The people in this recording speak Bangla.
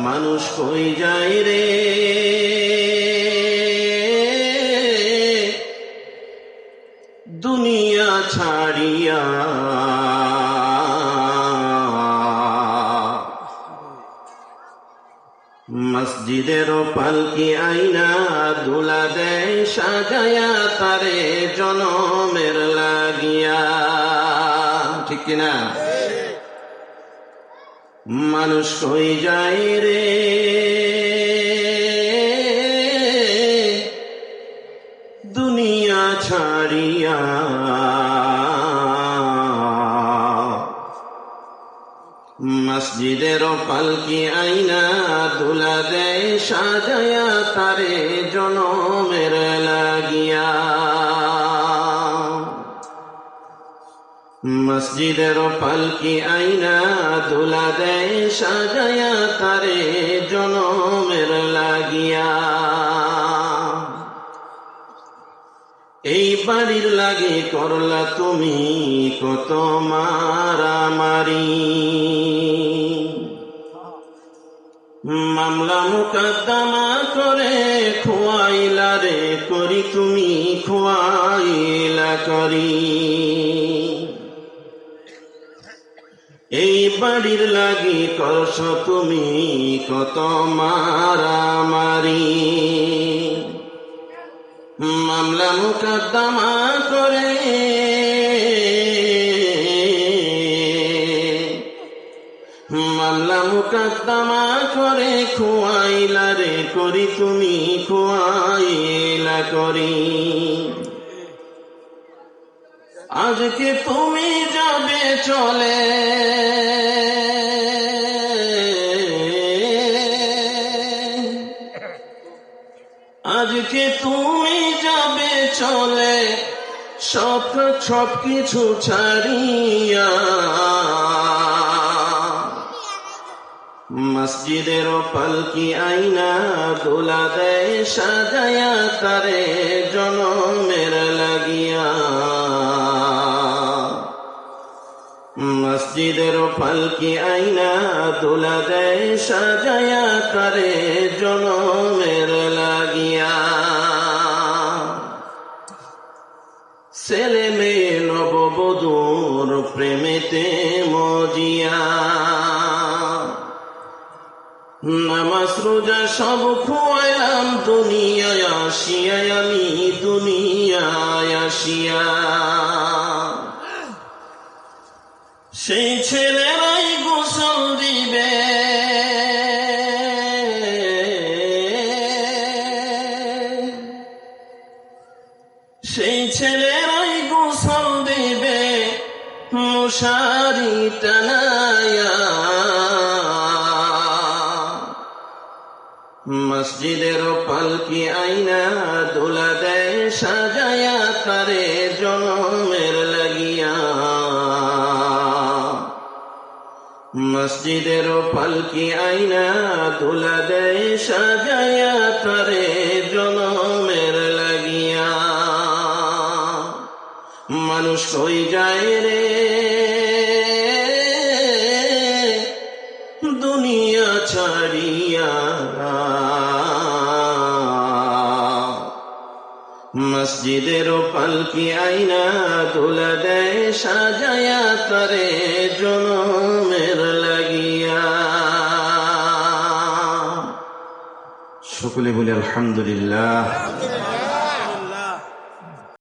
মানুষ কই যায় রে দুনিয়া ছাড়িয়া, মসজিদের পালকি আইনা দুলা দেয় সাজায়া তারে জনমের লাগিয়া, ঠিক কিনা? মানুষ কই যায় রে দুনিয়া ছাড়িয়া, মসজিদের পালকি আইনা দুলা দেয় সাজায়া তারে জনমের লাগিয়া, মসজিদের পালকি আইনা দুলা দেয় সাজায়া তারে জনমের লাগিয়া। এই বাড়ির লাগে করলা তুমি কত মারামারি, মামলা মুকদ্দমা করে খোয়াইলা রে করি তুমি খোয়াইলা করি। এই বাড়ির লাগি করছ তুমি কত মারামারি, মামলা মুকদ্দমা করে মামলা মুকদ্দমা করে খোয়াইলা রে করি তুমি খোয়াইলা করি। আজকে তুমি যাবে চলে আজকে তুমি যাবে চলে সব কিছু ছাড়িয়া, মসজিদের পালকি আইনা দোলা দেয় সাজায়া তারে জনমের লাগিয়া, মসজিদের পালকি আইনা দোলা দেয় সাজায়া তারে জনমের লাগিয়া। ছেলে মেয়ে নববধূর প্রেমেতে মজিয়া, নামাজ রোজা সব খোয়াইলাম দুনিয়ায় আসিয়া, আমি দুনিয়ায় আসিয়া। সেই ছেলেরাই গোসল দিবে, সেই ছেলেরাই গোসল দিবে মশারি টানায়া, মসজিদের পালকি আইনা দোলা দেয় সাজায়া তারে জনমের লাগিয়া, মসজিদের পালকি আইনা দোলা দেয় সাজায়া তারে জনমের লাগিয়া। মানুষ কই যায় রে দুনিয়া ছাড়িয়া, মসজিদের পালকি আইনা দোলা দেয় সাজায়া তারে জনমের লাগিয়া। সকলে বলে আলহামদুলিল্লাহ।